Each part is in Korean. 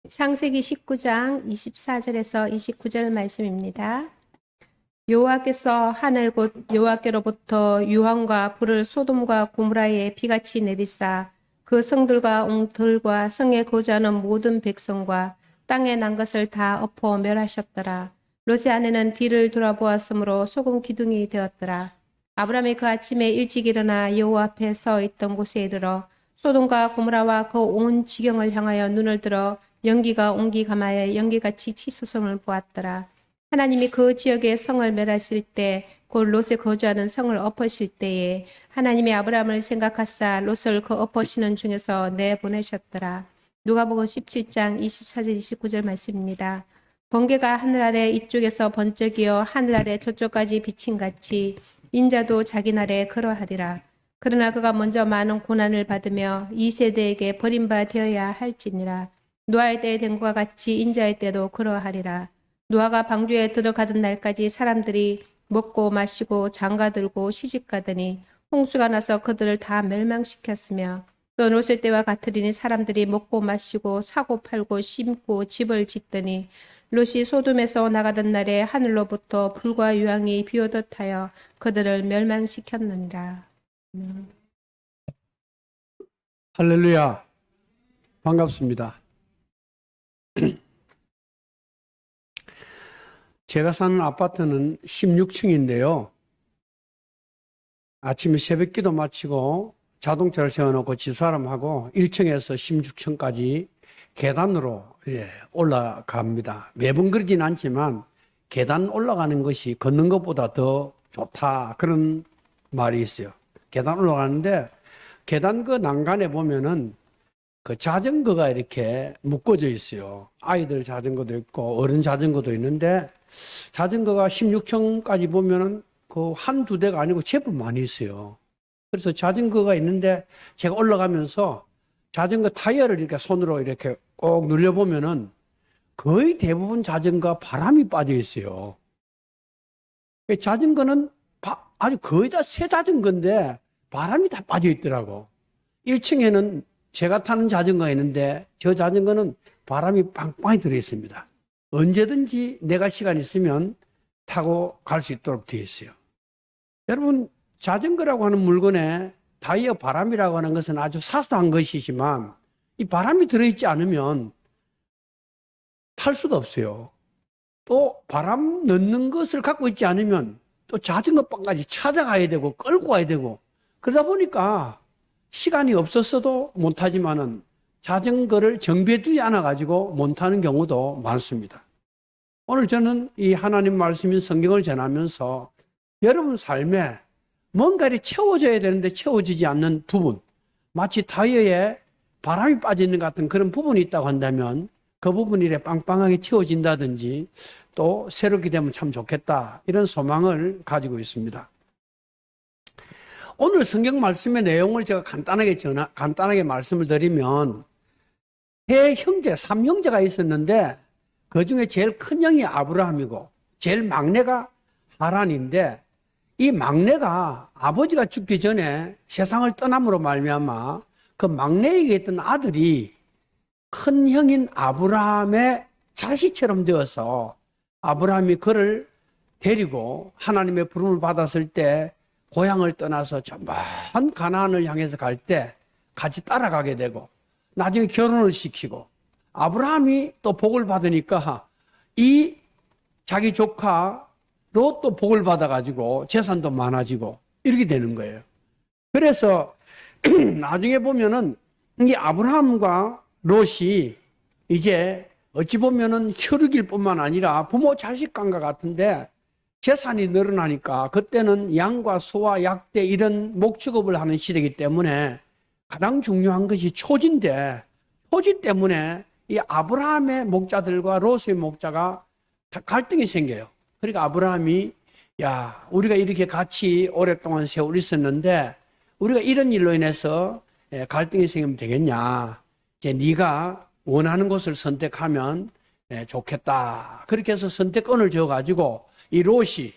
창세기 19장 24절에서 29절 말씀입니다. 여호와께서 하늘 곧 여호와께로부터 유황과 불을 소돔과 고모라에 비같이 내리사 그 성들과 옹들과 성에 거주하는 모든 백성과 땅에 난 것을 다 엎어 멸하셨더라. 롯의 아내는 뒤를 돌아보았으므로 소금 기둥이 되었더라. 아브라함이 그 아침에 일찍 일어나 여호와 앞에 서 있던 곳에 이르러 소돔과 고모라와 그 온 지경을 향하여 눈을 들어 연기가 옹기 가마에 연기같이 치솟음을 보았더라. 하나님이 그 지역의 성을 멸하실 때, 곧 롯에 거주하는 성을 엎으실 때에 하나님이 아브라함을 생각하사 롯을 그 엎으시는 중에서 내보내셨더라. 누가복음 17장 24절 29절 말씀입니다. 번개가 하늘 아래 이쪽에서 번쩍이어 하늘 아래 저쪽까지 비침같이 인자도 자기 날에 그러하리라. 그러나 그가 먼저 많은 고난을 받으며 이 세대에게 버림받아야 할지니라. 노아의 때에 된 것과 같이 인자의 때도 그러하리라. 노아가 방주에 들어가던 날까지 사람들이 먹고 마시고 장가들고 시집가더니 홍수가 나서 그들을 다 멸망시켰으며 또 롯의 때와 같으리니 사람들이 먹고 마시고 사고 팔고 심고 집을 짓더니 롯이 소돔에서 나가던 날에 하늘로부터 불과 유황이 비오듯 하여 그들을 멸망시켰느니라. 할렐루야. 반갑습니다. 제가 사는 아파트는 16층인데요. 아침에 새벽 기도 마치고 자동차를 세워놓고 집사람하고 1층에서 16층까지 계단으로 올라갑니다. 매번 그러진 않지만 계단 올라가는 것이 걷는 것보다 더 좋다, 그런 말이 있어요. 계단 올라가는데 계단 그 난간에 보면은 그 자전거가 이렇게 묶어져 있어요. 아이들 자전거도 있고 어른 자전거도 있는데 자전거가 16층까지 보면은 그 한두 대가 아니고 제법 많이 있어요. 그래서 자전거가 있는데 제가 올라가면서 자전거 타이어를 이렇게 손으로 이렇게 꼭 눌려보면은 거의 대부분 자전거가 바람이 빠져 있어요. 자전거는 아주 거의 다 새 자전거인데 바람이 다 빠져 있더라고. 1층에는 제가 타는 자전거가 있는데 저 자전거는 바람이 빵빵히 들어 있습니다. 언제든지 내가 시간 있으면 타고 갈 수 있도록 되어 있어요. 여러분, 자전거라고 하는 물건에 타이어 바람이라고 하는 것은 아주 사소한 것이지만 이 바람이 들어있지 않으면 탈 수가 없어요. 또 바람 넣는 것을 갖고 있지 않으면 또 자전거방까지 찾아가야 되고 끌고 가야 되고 그러다 보니까 시간이 없었어도 못하지만은 자전거를 정비해 두지 않아 가지고 못 타는 경우도 많습니다. 오늘 저는 이 하나님 말씀인 성경을 전하면서 여러분 삶에 뭔가를 채워져야 되는데 채워지지 않는 부분, 마치 타이어에 바람이 빠지는 같은 그런 부분이 있다고 한다면 그 부분이 이렇게 빵빵하게 채워진다든지 또 새롭게 되면 참 좋겠다, 이런 소망을 가지고 있습니다. 오늘 성경 말씀의 내용을 제가 간단하게 말씀을 드리면 세 형제, 3형제가 있었는데 그 중에 제일 큰 형이 아브라함이고 제일 막내가 하란인데 이 막내가 아버지가 죽기 전에 세상을 떠남으로 말미암아 그 막내에게 있던 아들이 큰 형인 아브라함의 자식처럼 되어서 아브라함이 그를 데리고 하나님의 부름을 받았을 때 고향을 떠나서 저 먼 가나안을 향해서 갈 때 같이 따라가게 되고 나중에 결혼을 시키고 아브라함이 또 복을 받으니까 이 자기 조카로 또 복을 받아가지고 재산도 많아지고 이렇게 되는 거예요. 그래서 나중에 보면은 이 아브라함과 롯이 이제 어찌 보면은 혈육일 뿐만 아니라 부모 자식간과 같은데 재산이 늘어나니까 그때는 양과 소와 약대 이런 목축업을 하는 시대이기 때문에 가장 중요한 것이 초지인데 초지 때문에 이 아브라함의 목자들과 롯의 목자가 갈등이 생겨요. 그러니까 아브라함이 야, 우리가 이렇게 같이 오랫동안 세월 있었는데 우리가 이런 일로 인해서 갈등이 생기면 되겠냐, 이제 네가 원하는 곳을 선택하면 좋겠다. 그렇게 해서 선택권을 줘가지고 이 롯이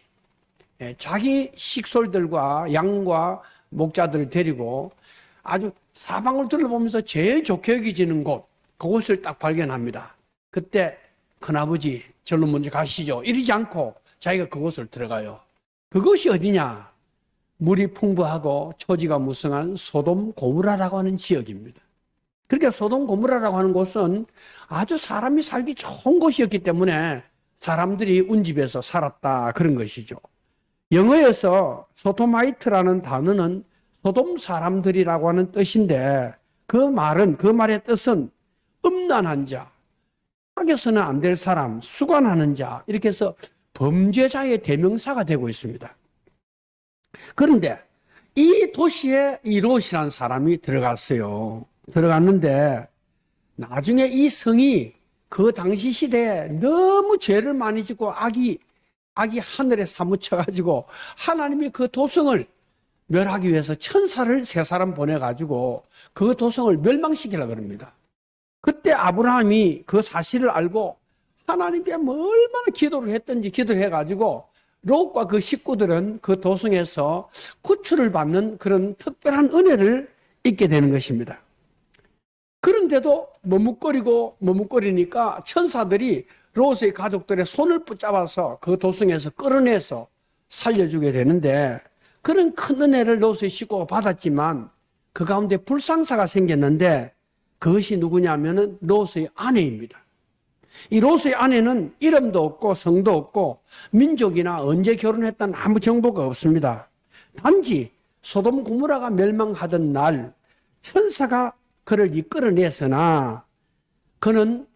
자기 식솔들과 양과 목자들을 데리고 아주 사방을 둘러보면서 제일 좋게 여기지는 곳, 그곳을 딱 발견합니다. 그때 큰아버지 절로 먼저 가시죠. 이러지 않고 자기가 그곳을 들어가요. 그것이 어디냐? 물이 풍부하고 초지가 무성한 소돔 고무라라고 하는 지역입니다. 그러니까 소돔 고무라라고 하는 곳은 아주 사람이 살기 좋은 곳이었기 때문에 사람들이 운집에서 살았다, 그런 것이죠. 영어에서 소도마이트라는 단어는 소돔 사람들이라고 하는 뜻인데, 그 말의 뜻은 음란한 자, 악에서는 안 될 사람, 수관하는 자, 이렇게 해서 범죄자의 대명사가 되고 있습니다. 그런데 이 도시에 이 롯이라는 사람이 들어갔어요. 들어갔는데 나중에 이 성이 그 당시 시대에 너무 죄를 많이 짓고 악이 하늘에 사무쳐가지고 하나님이 그 도성을 멸하기 위해서 천사를 세 사람 보내가지고 그 도성을 멸망시키려고 합니다. 그때 아브라함이 그 사실을 알고 하나님께 얼마나 기도를 했던지 기도해가지고 롯과 그 식구들은 그 도성에서 구출을 받는 그런 특별한 은혜를 잊게 되는 것입니다. 그런데도 머뭇거리니까 천사들이 롯의 가족들의 손을 붙잡아서 그 도성에서 끌어내서 살려주게 되는데, 그런 큰 은혜를 롯의 식구가 받았지만 그 가운데 불상사가 생겼는데, 그것이 누구냐면은 롯의 아내입니다. 이 롯의 아내는 이름도 없고 성도 없고 민족이나 언제 결혼했다는 아무 정보가 없습니다. 단지 소돔 고모라가 멸망하던 날 천사가 그를 이끌어냈으나 그는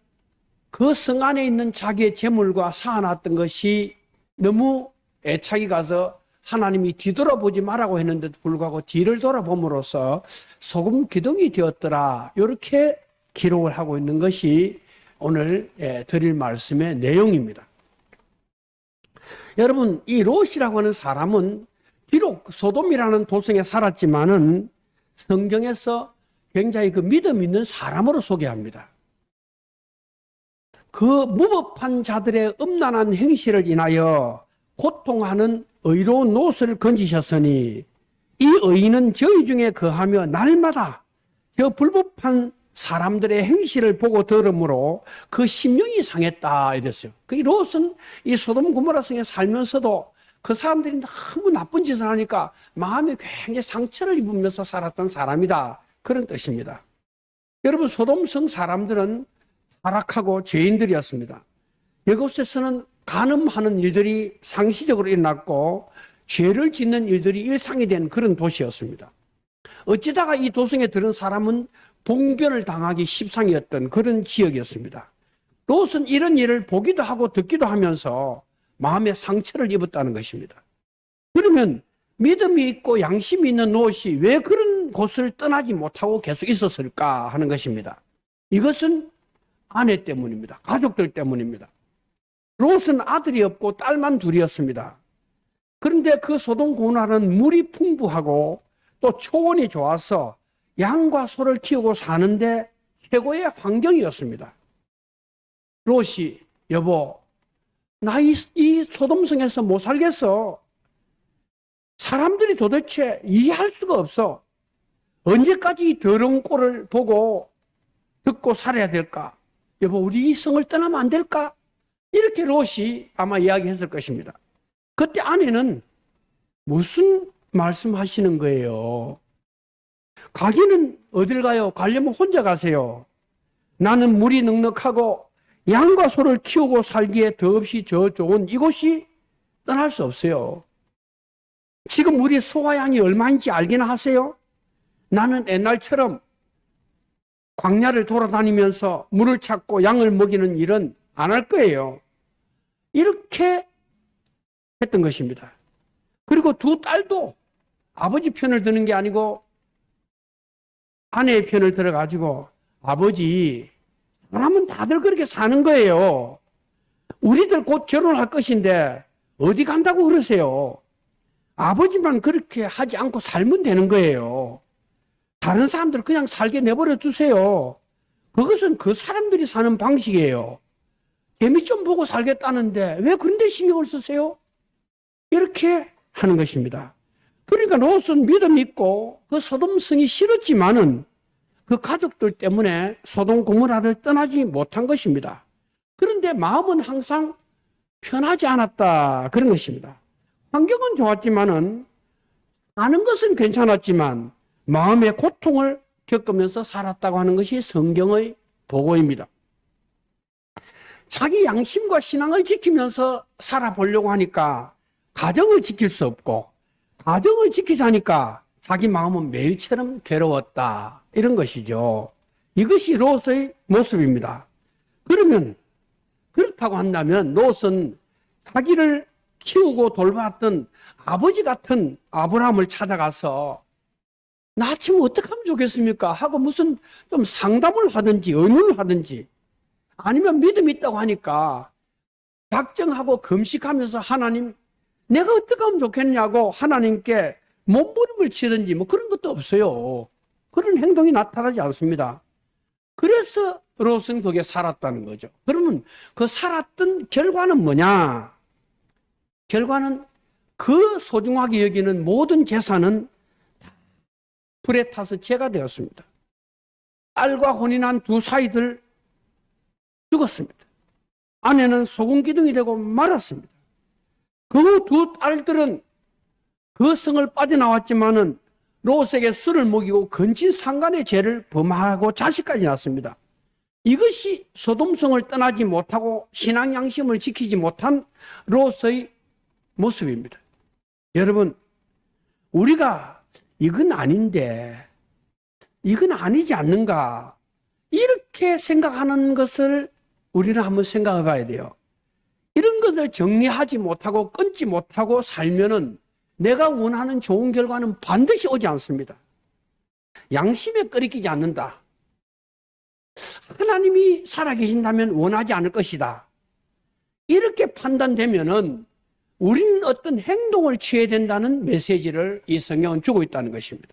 그 성 안에 있는 자기의 재물과 쌓아놨던 것이 너무 애착이 가서 하나님이 뒤돌아보지 말라고 했는데도 불구하고 뒤를 돌아봄으로써 소금 기둥이 되었더라, 이렇게 기록을 하고 있는 것이 오늘 드릴 말씀의 내용입니다. 여러분, 이 롯이라고 하는 사람은 비록 소돔이라는 도성에 살았지만은 성경에서 굉장히 그 믿음 있는 사람으로 소개합니다. 그 무법한 자들의 음란한 행실을 인하여 고통하는 의로운 롯을 건지셨으니 이 의인은 저희 중에 거하며 날마다 저 불법한 사람들의 행실을 보고 들으므로 그 심령이 상했다, 이랬어요. 그 롯은 이 소돔 고모라 성에 살면서도 그 사람들이 너무 나쁜 짓을 하니까 마음에 굉장히 상처를 입으면서 살았던 사람이다, 그런 뜻입니다. 여러분, 소돔성 사람들은 타락하고 죄인들이었습니다. 이곳에서는 간음하는 일들이 상시적으로 일어났고 죄를 짓는 일들이 일상이 된 그런 도시였습니다. 어찌다가 이 도성에 들은 사람은 봉변을 당하기 십상이었던 그런 지역이었습니다. 롯은 이런 일을 보기도 하고 듣기도 하면서 마음에 상처를 입었다는 것입니다. 그러면 믿음이 있고 양심이 있는 롯이 왜 그런 곳을 떠나지 못하고 계속 있었을까 하는 것입니다. 이것은 아내 때문입니다. 가족들 때문입니다. 롯은 아들이 없고 딸만 둘이었습니다. 그런데 그 소돔 고모라는 물이 풍부하고 또 초원이 좋아서 양과 소를 키우고 사는데 최고의 환경이었습니다. 롯이, 여보, 나 이 소돔성에서 못 살겠어. 사람들이 도대체 이해할 수가 없어. 언제까지 이 더러운 꼴을 보고 듣고 살아야 될까? 여보, 우리 이 성을 떠나면 안 될까? 이렇게 롯이 아마 이야기했을 것입니다. 그때 아내는 무슨 말씀하시는 거예요? 가기는 어딜 가요? 가려면 혼자 가세요. 나는 물이 넉넉하고 양과 소를 키우고 살기에 더없이 저 좋은 이곳이 떠날 수 없어요. 지금 우리 소와 양이 얼마인지 알기나 하세요? 나는 옛날처럼 광야를 돌아다니면서 물을 찾고 양을 먹이는 일은 안 할 거예요. 이렇게 했던 것입니다. 그리고 두 딸도 아버지 편을 드는 게 아니고 아내의 편을 들어가지고, 아버지, 사람은 다들 그렇게 사는 거예요. 우리들 곧 결혼할 것인데 어디 간다고 그러세요? 아버지만 그렇게 하지 않고 살면 되는 거예요. 다른 사람들 그냥 살게 내버려 두세요. 그것은 그 사람들이 사는 방식이에요. 재미 좀 보고 살겠다는데 왜 그런 데 신경을 쓰세요? 이렇게 하는 것입니다. 그러니까 롯은 믿음 있고 그 소돔성이 싫었지만은 그 가족들 때문에 소돔 고모라를 떠나지 못한 것입니다. 그런데 마음은 항상 편하지 않았다. 그런 것입니다. 환경은 좋았지만은 사는 것은 괜찮았지만 마음의 고통을 겪으면서 살았다고 하는 것이 성경의 보고입니다. 자기 양심과 신앙을 지키면서 살아보려고 하니까 가정을 지킬 수 없고, 가정을 지키자니까 자기 마음은 매일처럼 괴로웠다. 이런 것이죠. 이것이 롯의 모습입니다. 그러면 그렇다고 한다면 롯은 자기를 키우고 돌봤던 아버지 같은 아브라함을 찾아가서 나 지금 어떻게 하면 좋겠습니까? 하고 무슨 좀 상담을 하든지 의논을 하든지, 아니면 믿음이 있다고 하니까 작정하고 금식하면서 하나님 내가 어떻게 하면 좋겠냐고 하나님께 몸부림을 치든지 뭐 그런 것도 없어요. 그런 행동이 나타나지 않습니다. 그래서 롯은 거기에 살았다는 거죠. 그러면 그 살았던 결과는 뭐냐? 결과는 그 소중하게 여기는 모든 재산은 불에 타서 재가 되었습니다. 딸과 혼인한 두 사이들 죽었습니다. 아내는 소금 기둥이 되고 말았습니다. 그 두 딸들은 그 성을 빠져나왔지만은 롯에게 술을 먹이고 근친상간의 죄를 범하고 자식까지 낳았습니다. 이것이 소돔성을 떠나지 못하고 신앙 양심을 지키지 못한 롯의 모습입니다. 여러분, 우리가 이건 아닌데, 이건 아니지 않는가, 이렇게 생각하는 것을 우리는 한번 생각해 봐야 돼요. 이런 것을 정리하지 못하고 끊지 못하고 살면은 내가 원하는 좋은 결과는 반드시 오지 않습니다. 양심에 끓이기지 않는다. 하나님이 살아계신다면 원하지 않을 것이다. 이렇게 판단되면은 우리는 어떤 행동을 취해야 된다는 메시지를 이 성경은 주고 있다는 것입니다.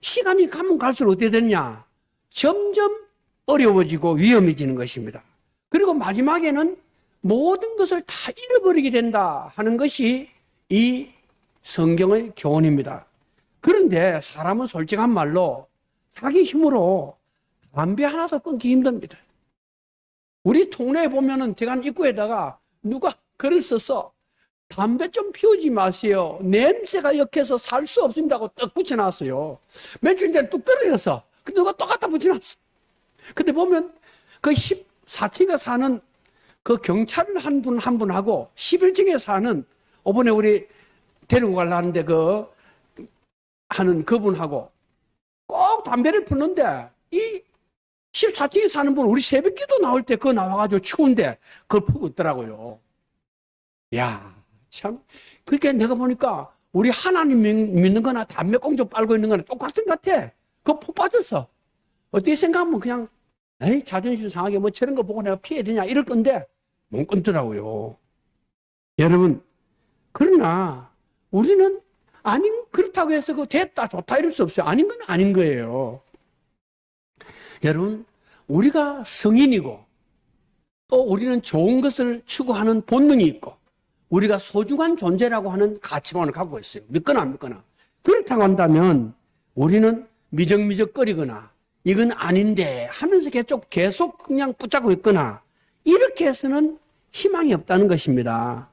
시간이 가면 갈수록 어떻게 되느냐? 점점 어려워지고 위험해지는 것입니다. 그리고 마지막에는 모든 것을 다 잃어버리게 된다 하는 것이 이 성경의 교훈입니다. 그런데 사람은 솔직한 말로 자기 힘으로 담배 하나도 끊기 힘듭니다. 우리 동네에 보면은 대관 입구에다가 누가 글을 써서 담배 좀 피우지 마세요. 냄새가 역해서 살 수 없습니다 하고 떡 붙여놨어요. 며칠 전에 뚝 떨어졌어. 근데 누가 또 갖다 붙여놨어. 근데 보면 그 14층에 사는 그 경찰 한 분하고 11층에 사는 이번에 우리 데리고 가려는데 그 하는 그분하고 꼭 담배를 피우는데 이 14층에 사는 분 우리 새벽기도 나올 때 그거 나와가지고 추운데 그걸 피우고 있더라고요. 야, 참. 그렇게 내가 보니까 우리 하나님 믿는 거나 담배 꽁초 빨고 있는 거나 똑같은 것 같아. 그거 폭 빠졌어. 어떻게 생각하면 그냥 에이 자존심 상하게 뭐 저런 거 보고 내가 피해야 되냐 이럴 건데 못 끊더라고요. 여러분, 그러나 우리는 아닌 그렇다고 해서 그거 됐다 좋다 이럴 수 없어요. 아닌 건 아닌 거예요. 여러분, 우리가 성인이고 또 우리는 좋은 것을 추구하는 본능이 있고 우리가 소중한 존재라고 하는 가치관을 갖고 있어요. 믿거나 안 믿거나. 그렇다고 한다면 우리는 미적미적거리거나 이건 아닌데 하면서 계속 그냥 붙잡고 있거나 이렇게 해서는 희망이 없다는 것입니다.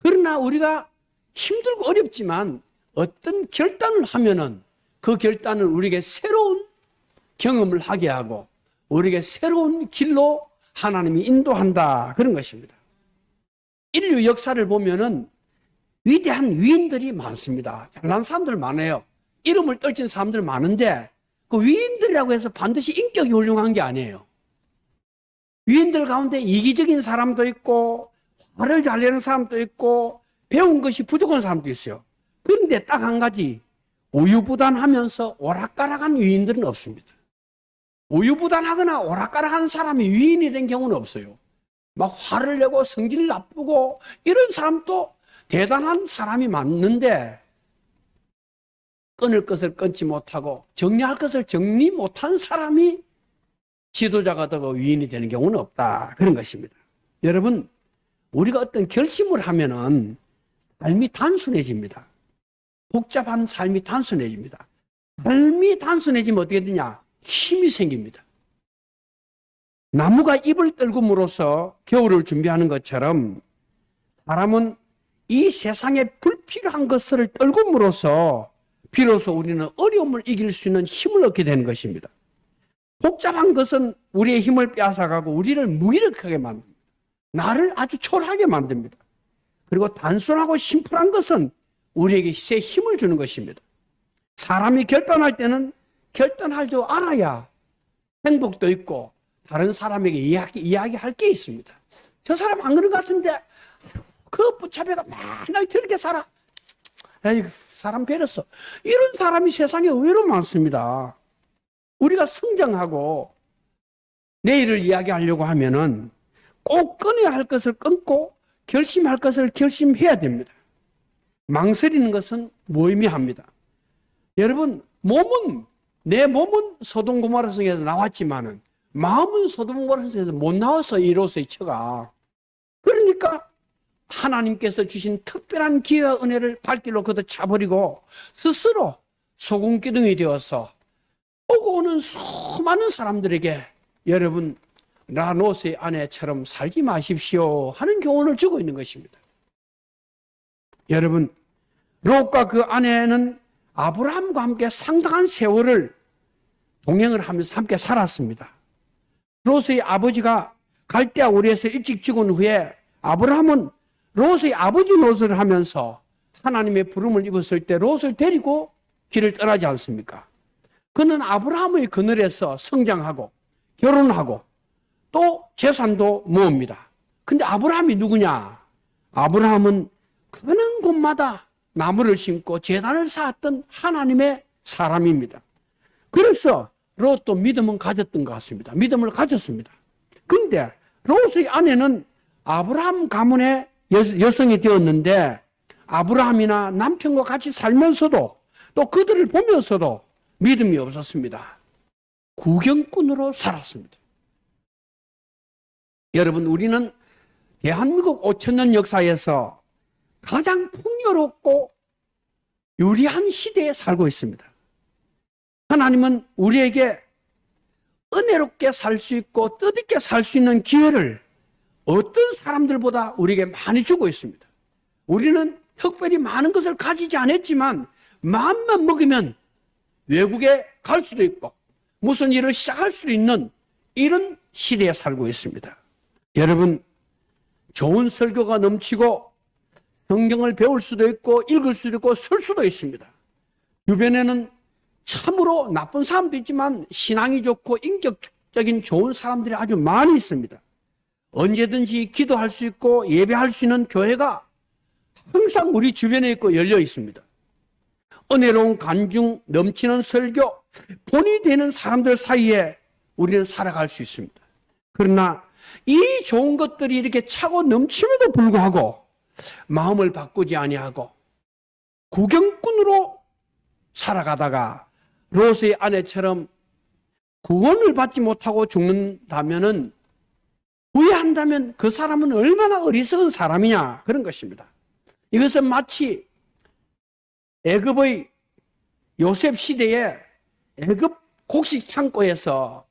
그러나 우리가 힘들고 어렵지만 어떤 결단을 하면은 그 결단을 우리에게 새로운 경험을 하게 하고 우리에게 새로운 길로 하나님이 인도한다. 그런 것입니다. 인류 역사를 보면은 위대한 위인들이 많습니다. 잘난 사람들 많아요. 이름을 떨친 사람들 많은데 그 위인들이라고 해서 반드시 인격이 훌륭한 게 아니에요. 위인들 가운데 이기적인 사람도 있고 화를 잘 내는 사람도 있고 배운 것이 부족한 사람도 있어요. 그런데 딱 한 가지, 우유부단하면서 오락가락한 위인들은 없습니다. 우유부단하거나 오락가락한 사람이 위인이 된 경우는 없어요. 막 화를 내고 성질 나쁘고 이런 사람도 대단한 사람이 많는데 끊을 것을 끊지 못하고 정리할 것을 정리 못한 사람이 지도자가 되고 위인이 되는 경우는 없다. 그런 것입니다. 여러분, 우리가 어떤 결심을 하면은 삶이 단순해집니다. 복잡한 삶이 단순해집니다. 삶이 단순해지면 어떻게 되냐? 힘이 생깁니다. 나무가 잎을 떨굼으로써 겨울을 준비하는 것처럼 사람은 이 세상에 불필요한 것을 떨굼으로써 비로소 우리는 어려움을 이길 수 있는 힘을 얻게 되는 것입니다. 복잡한 것은 우리의 힘을 빼앗아가고 우리를 무기력하게 만듭니다. 나를 아주 초라하게 만듭니다. 그리고 단순하고 심플한 것은 우리에게 새 힘을 주는 것입니다. 사람이 결단할 때는 결단할 줄 알아야 행복도 있고 다른 사람에게 이야기할 게 있습니다. 저 사람 안 그런 것 같은데 그 부차배가 맨날 저렇게 살아. 에이, 사람 배렸어. 이런 사람이 세상에 의외로 많습니다. 우리가 성장하고 내일을 이야기하려고 하면은 꼭 끊어야 할 것을 끊고 결심할 것을 결심해야 됩니다. 망설이는 것은 무의미합니다. 여러분, 내 몸은 소돔 고모라 성에서 나왔지만은 마음은 소돔 고모라 성에서 못 나와서 이로서의 처가. 그러니까 하나님께서 주신 특별한 기회와 은혜를 발길로 걷어차버리고 스스로 소금기둥이 되어서 오고 오는 수많은 사람들에게 여러분 롯의 아내처럼 살지 마십시오 하는 교훈을 주고 있는 것입니다. 여러분, 롯과 그 아내는 아브라함과 함께 상당한 세월을 동행을 하면서 함께 살았습니다. 롯의 아버지가 갈대아 우리에서 일찍 죽은 후에 아브라함은 롯의 아버지 노릇을 하면서 하나님의 부름을 입었을 때 롯을 데리고 길을 떠나지 않습니까? 그는 아브라함의 그늘에서 성장하고 결혼하고 또 재산도 모읍니다. 근데 아브라함이 누구냐? 아브라함은 가는 곳마다 나무를 심고 제단을 쌓았던 하나님의 사람입니다. 그래서 롯도 믿음은 가졌던 것 같습니다. 믿음을 가졌습니다. 근데 롯의 아내는 아브라함 가문의 여성이 되었는데 아브라함이나 남편과 같이 살면서도 또 그들을 보면서도 믿음이 없었습니다. 구경꾼으로 살았습니다. 여러분, 우리는 대한민국 5천년 역사에서 가장 풍요롭고 유리한 시대에 살고 있습니다. 하나님은 우리에게 은혜롭게 살 수 있고 뜻있게 살 수 있는 기회를 어떤 사람들보다 우리에게 많이 주고 있습니다. 우리는 특별히 많은 것을 가지지 않았지만 마음만 먹으면 외국에 갈 수도 있고 무슨 일을 시작할 수도 있는 이런 시대에 살고 있습니다. 여러분, 좋은 설교가 넘치고 성경을 배울 수도 있고 읽을 수도 있고 쓸 수도 있습니다. 주변에는 참으로 나쁜 사람도 있지만 신앙이 좋고 인격적인 좋은 사람들이 아주 많이 있습니다. 언제든지 기도할 수 있고 예배할 수 있는 교회가 항상 우리 주변에 있고 열려 있습니다. 은혜로운 간증, 넘치는 설교, 본이 되는 사람들 사이에 우리는 살아갈 수 있습니다. 그러나 이 좋은 것들이 이렇게 차고 넘침에도 불구하고 마음을 바꾸지 아니하고 구경꾼으로 살아가다가 롯의 아내처럼 구원을 받지 못하고 죽는다면은 후회한다면 그 사람은 얼마나 어리석은 사람이냐 그런 것입니다. 이것은 마치 애굽의 요셉 시대에 애굽 곡식 창고에서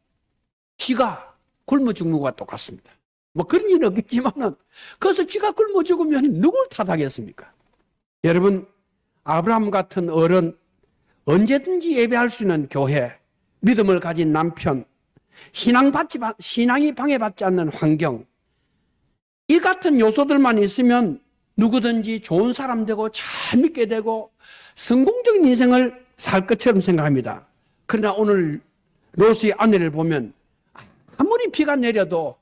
쥐가 굶어 죽는 것과 똑같습니다. 뭐 그런 일은 없겠지만은 거기서 쥐가 굶어 죽으면 누굴 탓하겠습니까? 여러분, 아브라함 같은 어른, 언제든지 예배할 수 있는 교회, 믿음을 가진 남편, 신앙이 방해받지 않는 환경, 이 같은 요소들만 있으면 누구든지 좋은 사람 되고 잘 믿게 되고 성공적인 인생을 살 것처럼 생각합니다. 그러나 오늘 롯의 아내를 보면 아무리 비가 내려도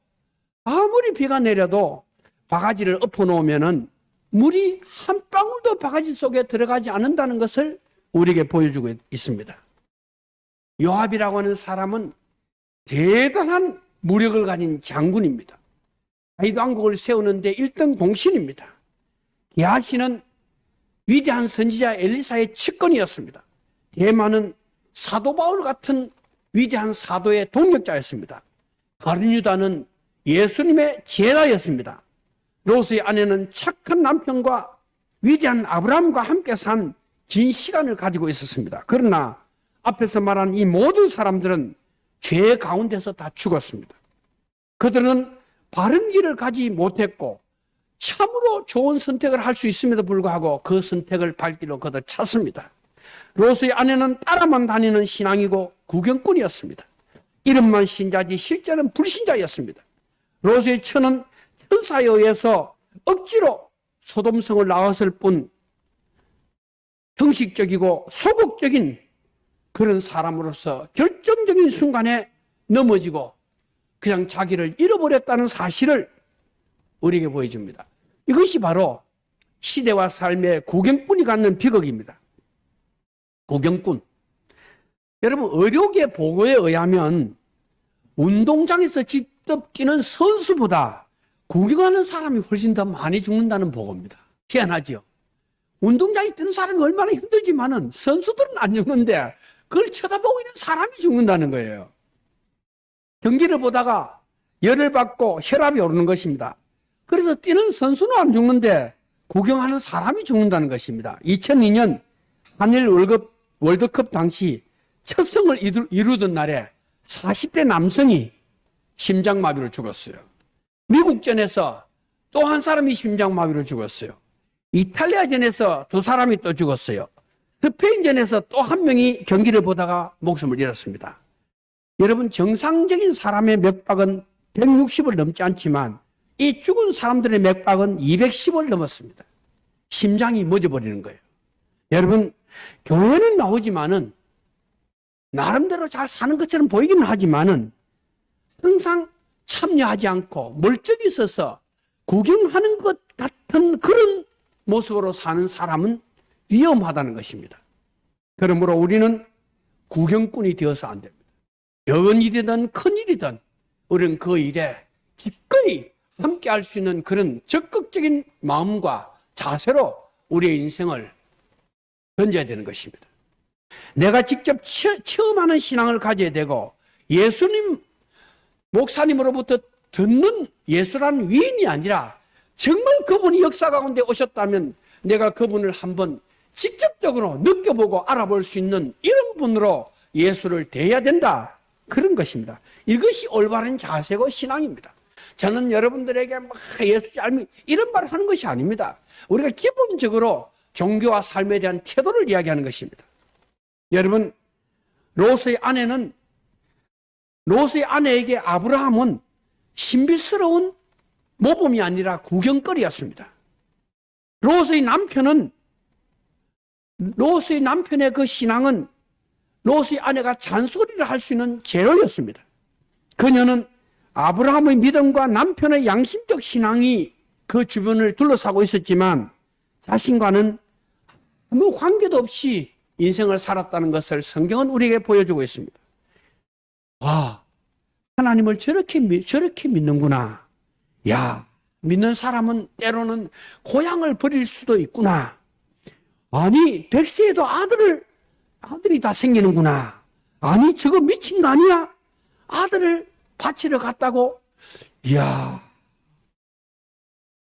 바가지를 엎어놓으면은 물이 한 방울도 바가지 속에 들어가지 않는다는 것을 우리에게 보여주고 있습니다. 요압이라고 하는 사람은 대단한 무력을 가진 장군입니다. 다윗 왕국을 세우는데 1등 공신입니다. 게하시는 위대한 선지자 엘리사의 측근이었습니다. 대만은 사도 바울 같은 위대한 사도의 동력자였습니다. 가룟유다는 예수님의 제자였습니다. 롯의 아내는 착한 남편과 위대한 아브라함과 함께 산 긴 시간을 가지고 있었습니다. 그러나 앞에서 말한 이 모든 사람들은 죄 가운데서 다 죽었습니다. 그들은 바른 길을 가지 못했고 참으로 좋은 선택을 할 수 있음에도 불구하고 그 선택을 발길로 걷어 찼습니다. 롯의 아내는 따라만 다니는 신앙이고 구경꾼이었습니다. 이름만 신자지 실제는 불신자였습니다. 롯의 처는 천사에 의해서 억지로 소돔성을 나왔을 뿐 형식적이고 소극적인 그런 사람으로서 결정적인 순간에 넘어지고 그냥 자기를 잃어버렸다는 사실을 우리에게 보여줍니다. 이것이 바로 시대와 삶의 구경꾼이 갖는 비극입니다. 구경꾼. 여러분, 의료계 보고에 의하면 운동장에서 직접 뛰는 선수보다 구경하는 사람이 훨씬 더 많이 죽는다는 보고입니다. 희한하죠? 운동장에 뛰는 사람이 얼마나 힘들지만은 선수들은 안 죽는데 그걸 쳐다보고 있는 사람이 죽는다는 거예요. 경기를 보다가 열을 받고 혈압이 오르는 것입니다. 그래서 뛰는 선수는 안 죽는데 구경하는 사람이 죽는다는 것입니다. 2002년 한일 월드컵 당시 첫 승을 이루던 날에 40대 남성이 심장마비로 죽었어요. 미국전에서 또 한 사람이 심장마비로 죽었어요. 이탈리아전에서 두 사람이 또 죽었어요. 스페인전에서 또 한 명이 경기를 보다가 목숨을 잃었습니다. 여러분, 정상적인 사람의 맥박은 160을 넘지 않지만 이 죽은 사람들의 맥박은 210을 넘었습니다. 심장이 멎어버리는 거예요. 여러분, 교회는 나오지만은 나름대로 잘 사는 것처럼 보이기는 하지만은 항상 참여하지 않고 멀쩡히 서서 구경하는 것 같은 그런 모습으로 사는 사람은 위험하다는 것입니다. 그러므로 우리는 구경꾼이 되어서 안 됩니다. 적은 일이든 큰 일이든 우리는 그 일에 기꺼이 함께 할 수 있는 그런 적극적인 마음과 자세로 우리의 인생을 던져야 되는 것입니다. 내가 직접 체험하는 신앙을 가져야 되고 예수님, 목사님으로부터 듣는 예수라는 위인이 아니라 정말 그분이 역사 가운데 오셨다면 내가 그분을 한번 직접적으로 느껴보고 알아볼 수 있는 이런 분으로 예수를 대해야 된다. 그런 것입니다. 이것이 올바른 자세고 신앙입니다. 저는 여러분들에게 막 예수 잘 이런 말을 하는 것이 아닙니다. 우리가 기본적으로 종교와 삶에 대한 태도를 이야기하는 것입니다. 여러분, 롯의 아내에게 아브라함은 신비스러운 모범이 아니라 구경거리였습니다. 롯의 남편의 그 신앙은 롯의 아내가 잔소리를 할 수 있는 재료였습니다. 그녀는 아브라함의 믿음과 남편의 양심적 신앙이 그 주변을 둘러싸고 있었지만 자신과는 아무 관계도 없이 인생을 살았다는 것을 성경은 우리에게 보여주고 있습니다. 와, 하나님을 저렇게 믿는구나. 야, 믿는 사람은 때로는 고향을 버릴 수도 있구나. 아니, 100세에도 아들이 다 생기는구나. 아니, 저거 미친 거 아니야? 아들을 바치러 갔다고? 이야.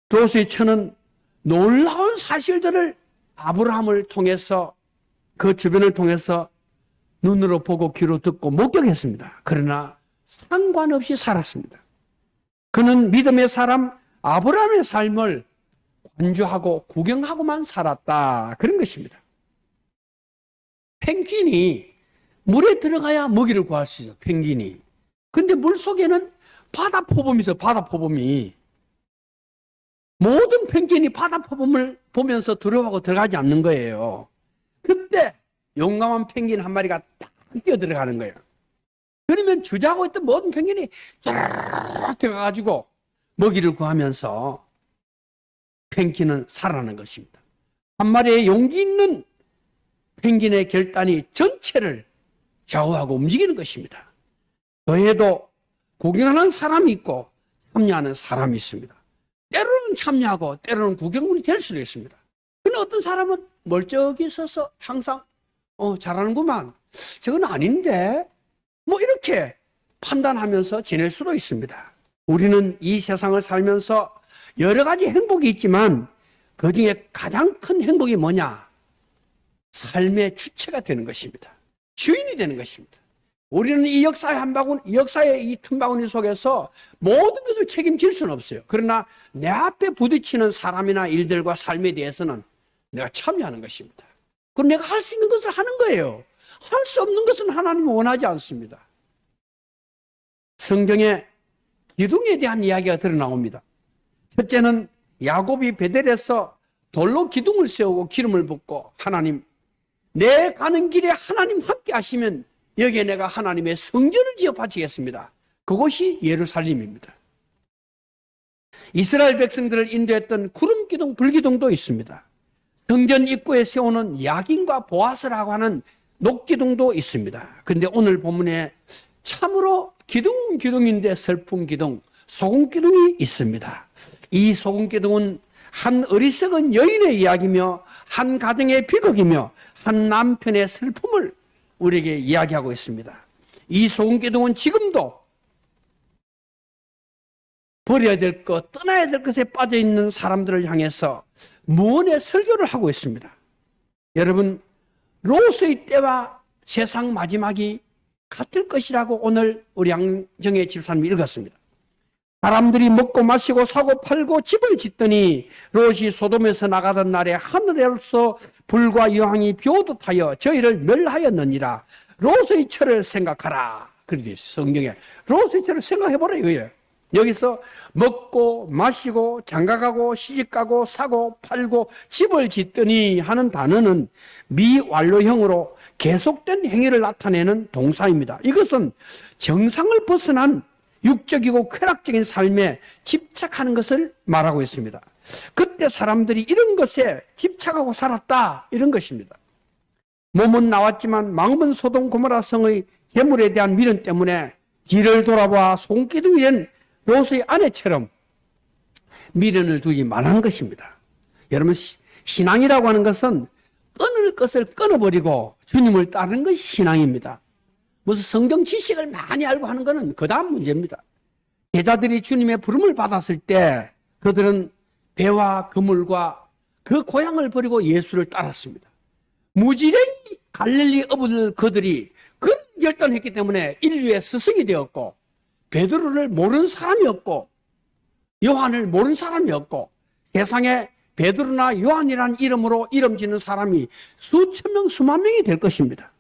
롯의 처는 놀라운 사실들을 아브라함을 통해서 그 주변을 통해서 눈으로 보고 귀로 듣고 목격했습니다. 그러나 상관없이 살았습니다. 그는 믿음의 사람 아브라함의 삶을 관주하고 구경하고만 살았다. 그런 것입니다. 펭귄이 물에 들어가야 먹이를 구할 수 있어요. 펭귄이. 근데 물속에는 바다표범이 있어요. 바다표범이. 모든 펭귄이 바다표범을 보면서 두려워하고 들어가지 않는 거예요. 그때 용감한 펭귄 한 마리가 딱 뛰어 들어가는 거예요. 그러면 주저하고 있던 모든 펭귄이 쫙 들어가가지고 먹이를 구하면서 펭귄은 살아나는 것입니다. 한 마리의 용기 있는 펭귄의 결단이 전체를 좌우하고 움직이는 것입니다. 그에도 구경하는 사람이 있고 참여하는 사람이 있습니다. 때로는 참여하고 때로는 구경꾼이 될 수도 있습니다. 근데 어떤 사람은 멀쩡히 서서 항상 잘하는구만. 저건 아닌데 뭐 이렇게 판단하면서 지낼 수도 있습니다. 우리는 이 세상을 살면서 여러 가지 행복이 있지만 그중에 가장 큰 행복이 뭐냐? 삶의 주체가 되는 것입니다. 주인이 되는 것입니다. 우리는 이 역사의 한 바구니, 이 역사의 이 틈바구니 속에서 모든 것을 책임질 수는 없어요. 그러나 내 앞에 부딪히는 사람이나 일들과 삶에 대해서는 내가 참여하는 것입니다. 그럼 내가 할 수 있는 것을 하는 거예요. 할 수 없는 것은 하나님이 원하지 않습니다. 성경에 기둥에 대한 이야기가 드러나옵니다. 첫째는 야곱이 베델에서 돌로 기둥을 세우고 기름을 붓고, 하나님, 내 가는 길에 하나님 함께 하시면 여기에 내가 하나님의 성전을 지어 바치겠습니다. 그곳이 예루살렘입니다. 이스라엘 백성들을 인도했던 구름 기둥, 불 기둥도 있습니다. 성전 입구에 세우는 야긴과 보아스라고 하는 녹기둥도 있습니다. 그런데 오늘 본문에 참으로 기둥인데 슬픈 기둥, 소금 기둥이 있습니다. 이 소금 기둥은 한 어리석은 여인의 이야기며 한 가정의 비극이며 한 남편의 슬픔을 우리에게 이야기하고 있습니다. 이 소금 기둥은 지금도 버려야 될 것, 떠나야 될 것에 빠져 있는 사람들을 향해서 무언의 설교를 하고 있습니다. 여러분, 롯의 때와 세상 마지막이 같을 것이라고 오늘 우리 양정혜 집사님이 읽었습니다. 사람들이 먹고 마시고 사고 팔고 집을 짓더니 롯이 소돔에서 나가던 날에 하늘에서 불과 여왕이 비오듯 하여 저희를 멸하였느니라. 롯의 철을 생각하라. 그렇게 성경에 롯의 철을 생각해보라 이거예요. 여기서 먹고 마시고 장가가고 시집가고 사고 팔고 집을 짓더니 하는 단어는 미완료형으로 계속된 행위를 나타내는 동사입니다. 이것은 정상을 벗어난 육적이고 쾌락적인 삶에 집착하는 것을 말하고 있습니다. 그때 사람들이 이런 것에 집착하고 살았다, 이런 것입니다. 몸은 나왔지만 마음은 소돔 고모라 성의 재물에 대한 미련 때문에 뒤를 돌아봐 손기둥이 된 롯의 아내처럼 미련을 두지 말라는 것입니다. 여러분, 신앙이라고 하는 것은 끊을 것을 끊어버리고 주님을 따르는 것이 신앙입니다. 무슨 성경 지식을 많이 알고 하는 것은 그 다음 문제입니다. 제자들이 주님의 부름을 받았을 때 그들은 배와 그물과 그 고향을 버리고 예수를 따랐습니다. 무지랭이 갈릴리 어부들 그들이 그런 결단했기 때문에 인류의 스승이 되었고, 베드로를 모르는 사람이 없고 요한을 모르는 사람이 없고, 세상에 베드로나 요한이라는 이름으로 이름 짓는 사람이 수천 명 수만 명이 될 것입니다.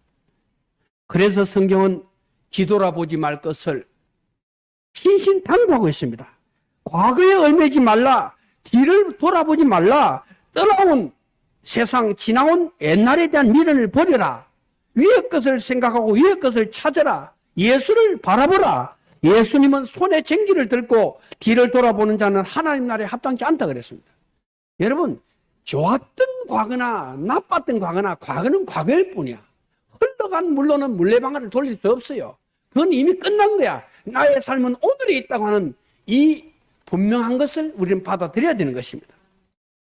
그래서 성경은 뒤돌아보지 말 것을 신신당부하고 있습니다. 과거에 얽매지 말라, 뒤를 돌아보지 말라, 떠나온 세상 지나온 옛날에 대한 미련을 버려라, 위의 것을 생각하고 위의 것을 찾아라, 예수를 바라보라. 예수님은 손에 쟁기를 들고 뒤를 돌아보는 자는 하나님 나라에 합당치 않다 그랬습니다. 여러분, 좋았던 과거나 나빴던 과거나 과거는 과거일 뿐이야. 흘러간 물로는 물레방아를 돌릴 수 없어요. 그건 이미 끝난 거야. 나의 삶은 오늘에 있다고 하는 이 분명한 것을 우리는 받아들여야 되는 것입니다.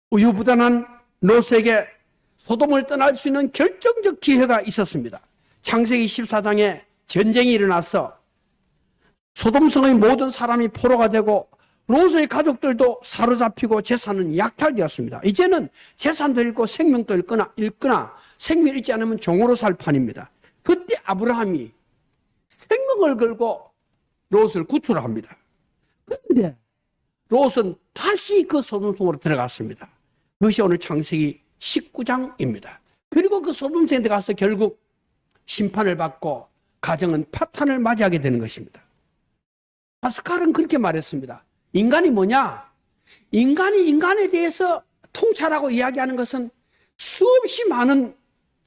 우유부단한 롯에게 소돔을 떠날 수 있는 결정적 기회가 있었습니다. 창세기 14장에 전쟁이 일어나서 소돔성의 모든 사람이 포로가 되고 롯의 가족들도 사로잡히고 재산은 약탈되었습니다. 이제는 재산도 잃고 생명도 잃거나 생명 잃지 않으면 종으로 살 판입니다. 그때 아브라함이 생명을 걸고 롯을 구출합니다. 그런데 롯은 다시 그 소돔성으로 들어갔습니다. 그것이 오늘 창세기 19장입니다. 그리고 그 소돔성에 들어가서 결국 심판을 받고 가정은 파탄을 맞이하게 되는 것입니다. 파스칼은 그렇게 말했습니다. 인간이 뭐냐? 인간이 인간에 대해서 통찰하고 이야기하는 것은 수없이 많은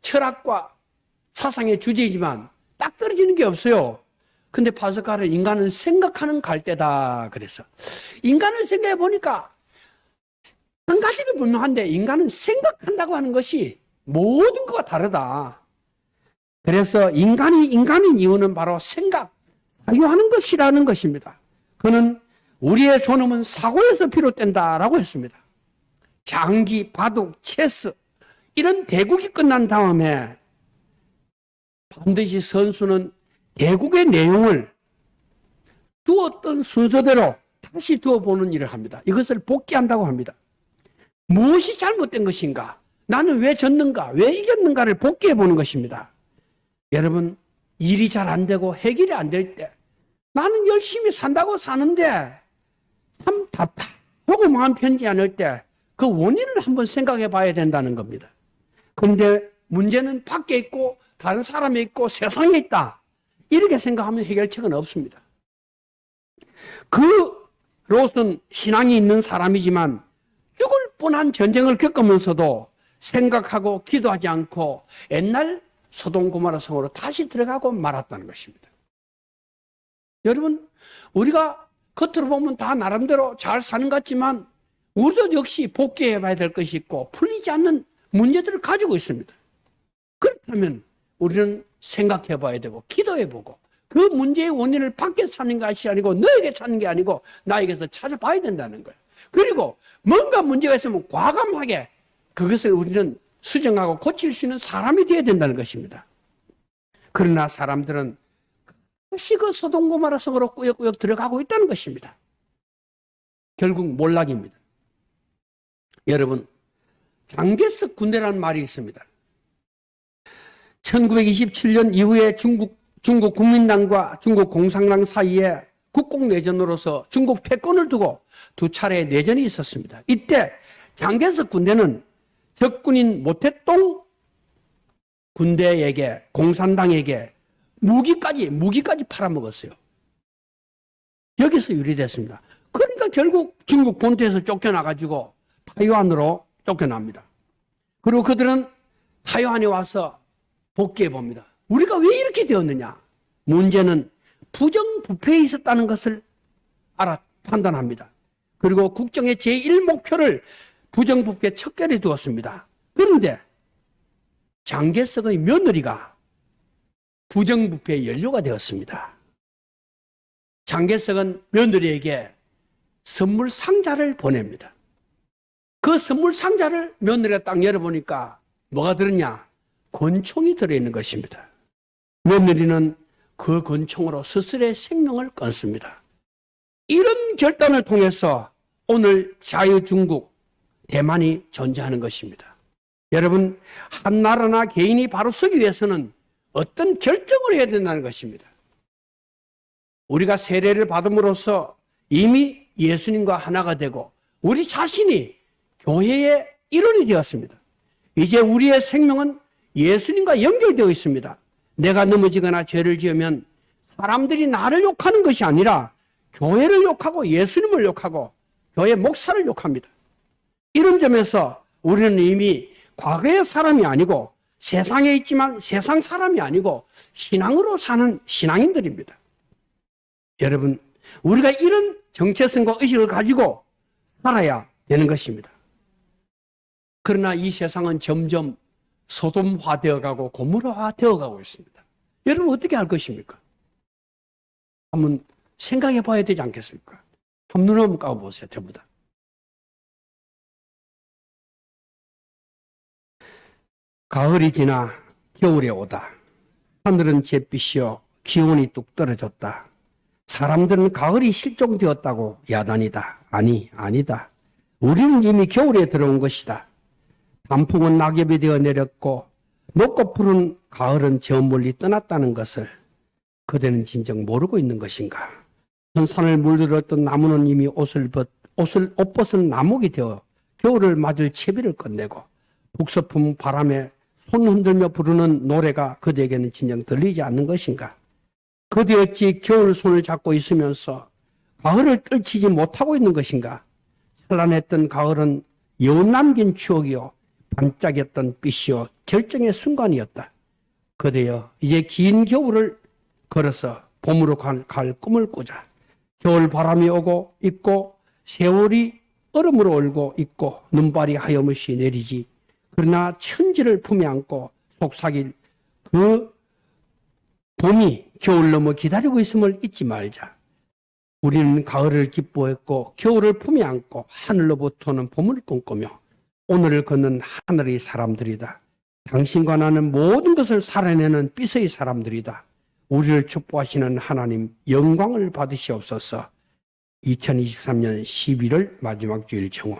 철학과 사상의 주제이지만 딱 떨어지는 게 없어요. 근데 파스칼은 인간은 생각하는 갈대다 그래서, 인간을 생각해 보니까 한 가지는 분명한데 인간은 생각한다고 하는 것이 모든 것과 다르다. 그래서 인간이 인간인 이유는 바로 생각, 사유하는 것이라는 것입니다. 그는 우리의 존엄은 사고에서 비롯된다라고 했습니다. 장기, 바둑, 체스 이런 대국이 끝난 다음에 반드시 선수는 대국의 내용을 두었던 순서대로 다시 두어보는 일을 합니다. 이것을 복귀한다고 합니다. 무엇이 잘못된 것인가? 나는 왜 졌는가? 왜 이겼는가를 복귀해보는 것입니다. 여러분, 일이 잘 안 되고 해결이 안 될 때 나는 열심히 산다고 사는데 참 답답하고 마음 편치 않을 때 그 원인을 한번 생각해 봐야 된다는 겁니다. 그런데 문제는 밖에 있고 다른 사람이 있고 세상에 있다. 이렇게 생각하면 해결책은 없습니다. 그 롯은 신앙이 있는 사람이지만 죽을 뻔한 전쟁을 겪으면서도 생각하고 기도하지 않고 옛날 소돔 고모라 성으로 다시 들어가고 말았다는 것입니다. 여러분, 우리가 겉으로 보면 다 나름대로 잘 사는 것 같지만 우리도 역시 복귀해 봐야 될 것이 있고 풀리지 않는 문제들을 가지고 있습니다. 그렇다면 우리는 생각해 봐야 되고 기도해 보고 그 문제의 원인을 밖에 찾는 것이 아니고 너에게 찾는 게 아니고 나에게서 찾아봐야 된다는 거예요. 그리고 뭔가 문제가 있으면 과감하게 그것을 우리는 수정하고 고칠 수 있는 사람이 되어야 된다는 것입니다. 그러나 사람들은 다시 그 소돔 고모라 성으로 꾸역꾸역 들어가고 있다는 것입니다. 결국 몰락입니다. 여러분, 장개석 군대라는 말이 있습니다. 1927년 이후에 중국 국민당과 중국 공산당 사이에 국공내전으로서 중국 패권을 두고 두 차례의 내전이 있었습니다. 이때 장개석 군대는 적군인 모택동 군대에게 공산당에게 무기까지 팔아먹었어요. 여기서 유리됐습니다. 그러니까 결국 중국 본토에서 쫓겨나가지고 타이완으로 쫓겨납니다. 그리고 그들은 타이완에 와서 복귀해 봅니다. 우리가 왜 이렇게 되었느냐? 문제는 부정부패에 있었다는 것을 판단합니다. 그리고 국정의 제1목표를 부정부패 척결에 두었습니다. 그런데 장개석의 며느리가 부정부패의 연료가 되었습니다. 장개석은 며느리에게 선물 상자를 보냅니다. 그 선물 상자를 며느리가 딱 열어보니까 뭐가 들었냐? 권총이 들어있는 것입니다. 며느리는 그 권총으로 스스로의 생명을 끊습니다. 이런 결단을 통해서 오늘 자유중국, 대만이 존재하는 것입니다. 여러분, 한 나라나 개인이 바로 서기 위해서는 어떤 결정을 해야 된다는 것입니다. 우리가 세례를 받음으로써 이미 예수님과 하나가 되고 우리 자신이 교회의 일원이 되었습니다. 이제 우리의 생명은 예수님과 연결되어 있습니다. 내가 넘어지거나 죄를 지으면 사람들이 나를 욕하는 것이 아니라 교회를 욕하고 예수님을 욕하고 교회 목사를 욕합니다. 이런 점에서 우리는 이미 과거의 사람이 아니고 세상에 있지만 세상 사람이 아니고 신앙으로 사는 신앙인들입니다. 여러분, 우리가 이런 정체성과 의식을 가지고 살아야 되는 것입니다. 그러나 이 세상은 점점 소돔화 되어가고 고무라화 되어가고 있습니다. 여러분, 어떻게 할 것입니까? 한번 생각해 봐야 되지 않겠습니까? 한번 눈 한번 감아보세요, 전부 다. 가을이 지나 겨울에 오다. 하늘은 잿빛이여 기온이 뚝 떨어졌다. 사람들은 가을이 실종되었다고 야단이다. 아니다. 우리는 이미 겨울에 들어온 것이다. 단풍은 낙엽이 되어 내렸고 높고 푸른 가을은 저 멀리 떠났다는 것을 그대는 진정 모르고 있는 것인가? 선산을 물들었던 나무는 이미 옷 벗은 나목이 되어 겨울을 맞을 채비를 끝내고 북서풍 바람에 손 흔들며 부르는 노래가 그대에게는 진정 들리지 않는 것인가? 그대 어찌 겨울 손을 잡고 있으면서 가을을 떨치지 못하고 있는 것인가? 찬란했던 가을은 여운 남긴 추억이요 반짝였던 빛이요 절정의 순간이었다. 그대여 이제 긴 겨울을 걸어서 봄으로 갈 꿈을 꾸자. 겨울 바람이 오고 있고 세월이 얼음으로 얼고 있고 눈발이 하염없이 내리지. 그러나 천지를 품에 안고 속삭일 그 봄이 겨울 넘어 기다리고 있음을 잊지 말자. 우리는 가을을 기뻐했고 겨울을 품에 안고 하늘로부터는 봄을 꿈꾸며 오늘을 걷는 하늘의 사람들이다. 당신과 나는 모든 것을 살아내는 빛의 사람들이다. 우리를 축복하시는 하나님 영광을 받으시옵소서. 2023년 11월 마지막 주일 정오